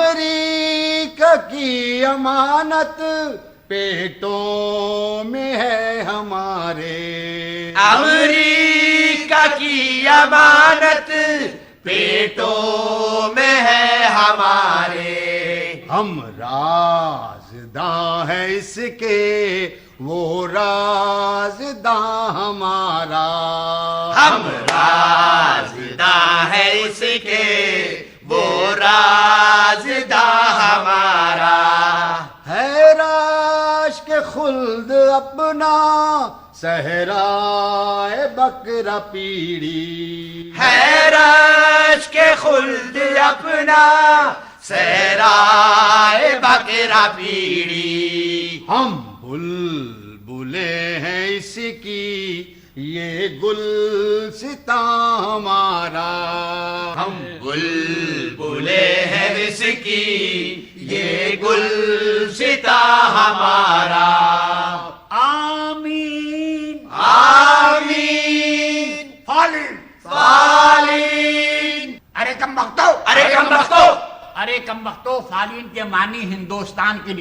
امریکہ کی امانت پیٹوں میں ہے ہمارے، امریکہ کی امانت پیٹوں میں ہے ہمارے، ہم رازداں ہیں اس کے وہ رازداں ہمارا، ہم رازداں ہے اس کے وہ رازداں ہمارا، ہے راش کے خلد اپنا صحرائے بکرا پیڑی، ہے رش کے خلد اپنا صحرائے بکرا پیڑی، ہم بلبلیں ہیں اس کی یہ گلستاں ہمارا، ہم بلبلے ہیں اس کی یہ گلستاں ہمارا، آمین آمین فالین فالین، ارے کم بختو، ارے کم بختو، ارے کم بختو، فالین کے معنی ہندوستان کی